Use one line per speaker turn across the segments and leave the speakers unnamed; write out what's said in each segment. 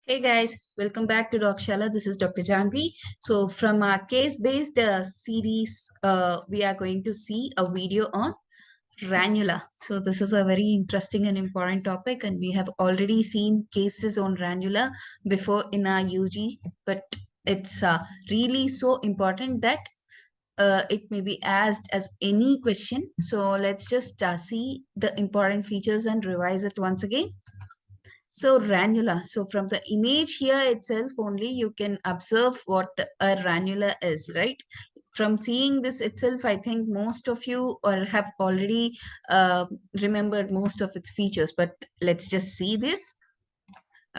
Hey guys, welcome back to DOCSHAALA. This is Dr. Janvi. So from our case-based series, we are going to see a video on Ranula. So this is a very interesting and important topic, and we have already seen cases on Ranula before in our UG, but it's really so important that it may be asked as any question. So let's just see the important features and revise it once again. So ranula. So from the image here itself only you can observe what a ranula is, right? From seeing this itself, I think most of you or have already remembered most of its features. But let's just see this.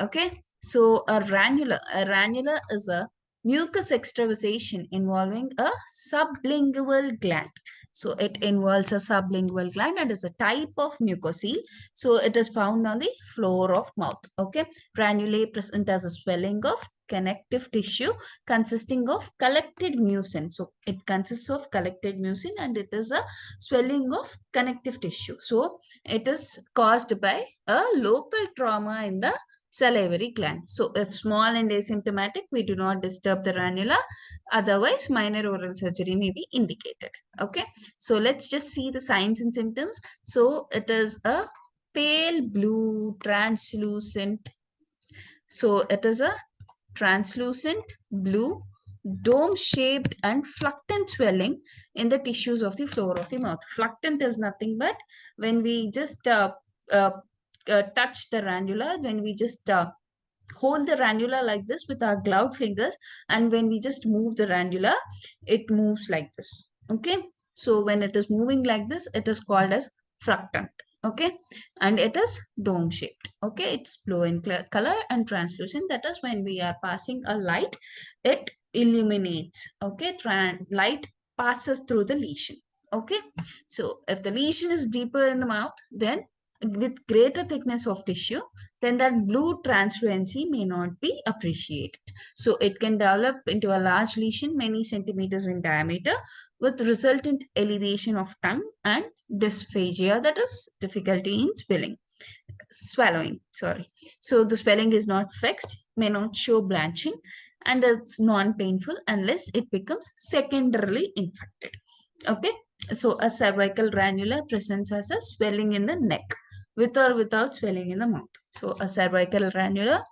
Okay. So a ranula is a mucus extravasation involving a sublingual gland. So it involves a sublingual gland and is a type of mucosal. So it is found on the floor of mouth. Okay. Ranulae present as a swelling of connective tissue consisting of collected mucin. So it consists of collected mucin and it is a swelling of connective tissue. So it is caused by a local trauma in the salivary gland. So if small and asymptomatic, we do not disturb the ranula. Otherwise, minor oral surgery may be indicated. Okay. So let's just see the signs and symptoms. So it is a pale blue translucent. So it is a translucent blue dome-shaped and fluctuant swelling in the tissues of the floor of the mouth. Fluctuant is nothing but when we just uh, touch the ranula, when we just hold the ranula like this with our gloved fingers, and when we just move the ranula, it moves like this. Okay. So when it is moving like this, it is called as fluctuant. Okay. And it is dome shaped. Okay. It's blue in color and translucent. That is when we are passing a light, it illuminates. Okay. Light passes through the lesion. Okay. So if the lesion is deeper in the mouth, then with greater thickness of tissue, then that blue translucency may not be appreciated. So it can develop into a large lesion many centimeters in diameter with resultant elevation of tongue and dysphagia, that is difficulty in swallowing. Sorry. So the swelling is not fixed, may not show blanching, and it's non-painful unless it becomes secondarily infected. Okay. So a cervical ranula presents as a swelling in the neck with or without swelling in the mouth. So a cervical ranula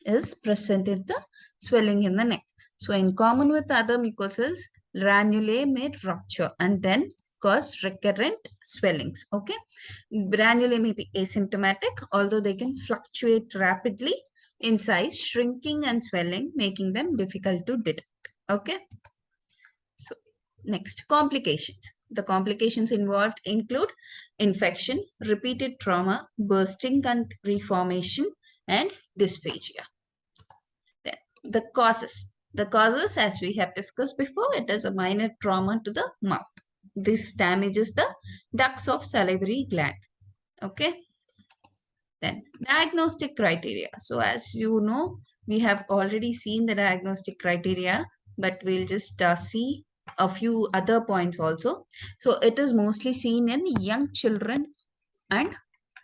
is present in the swelling in the neck. So in common with other mucosals, ranulae may rupture and then cause recurrent swellings. Okay. Ranulae may be asymptomatic, although they can fluctuate rapidly in size, shrinking and swelling, making them difficult to detect. Okay. So next, complications. The complications involved include infection, repeated trauma, bursting and reformation, and dysphagia. Then the causes. The causes, as we have discussed before, it is a minor trauma to the mouth. This damages the ducts of salivary gland. Okay. Then diagnostic criteria. So as you know, we have already seen the diagnostic criteria, but we'll just see a few other points also. So it is mostly seen in young children and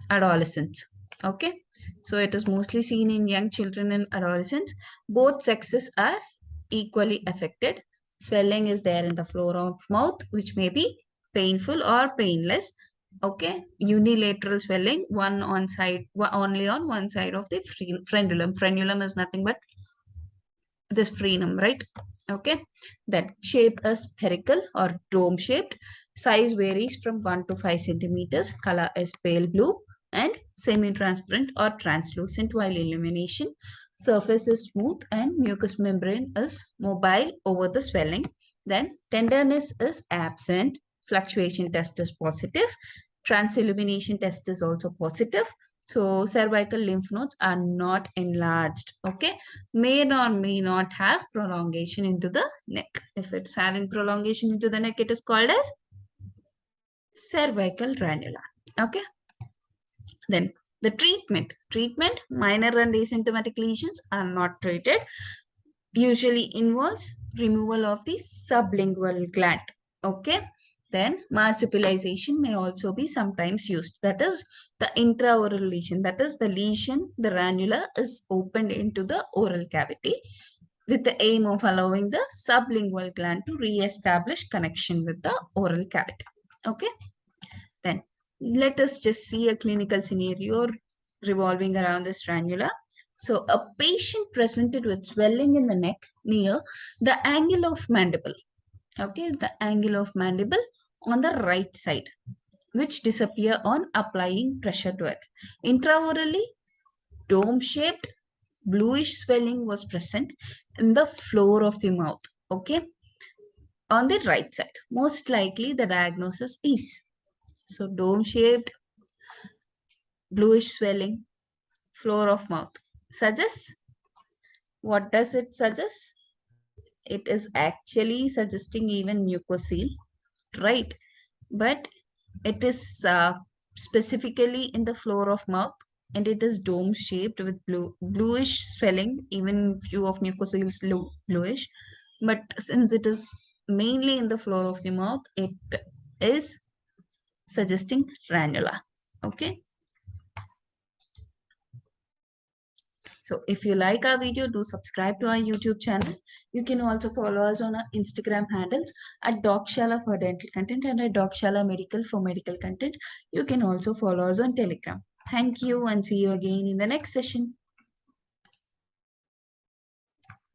adolescents. Okay. So it is mostly seen in young children and adolescents. Both sexes are equally affected. Swelling is there in the floor of mouth, which may be painful or painless. Okay. Unilateral swelling, one on side, only on one side of the frenulum. Frenulum is nothing but this frenum, right? Okay. That shape is spherical or dome shaped. Size varies from 1 to 5 centimeters. Color is pale blue and semi-transparent or translucent while illumination. Surface is smooth and mucous membrane is mobile over the swelling. Then tenderness is absent. Fluctuation test is positive. Transillumination test is also positive. So cervical lymph nodes are not enlarged. Okay. May or may not have prolongation into the neck. If it's having prolongation into the neck, it is called as cervical ranula. Okay. Then the treatment, minor and asymptomatic lesions are not treated. Usually involves removal of the sublingual gland. Okay. Then marsupialization may also be sometimes used. That is the intraoral lesion. That is the lesion, the ranula is opened into the oral cavity with the aim of allowing the sublingual gland to re-establish connection with the oral cavity. Okay. Then let us just see a clinical scenario revolving around this ranula. So a patient presented with swelling in the neck near the angle of mandible. Okay, the angle of mandible on the right side, which disappear on applying pressure to it. Intraorally, dome-shaped bluish swelling was present in the floor of the mouth. Okay, on the right side. Most likely the diagnosis is, so dome-shaped bluish swelling, floor of mouth. Suggests, what does it suggest? It is actually suggesting even mucocele, right? But it is specifically in the floor of mouth, and it is dome shaped with bluish swelling, even few of mucoceles bluish. But since it is mainly in the floor of the mouth, it is suggesting ranula. Okay. So if you like our video, do subscribe to our YouTube channel. You can also follow us on our Instagram handles at DOCSHAALA for dental content and at DOCSHAALA medical for medical content. You can also follow us on Telegram. Thank you and see you again in the next session.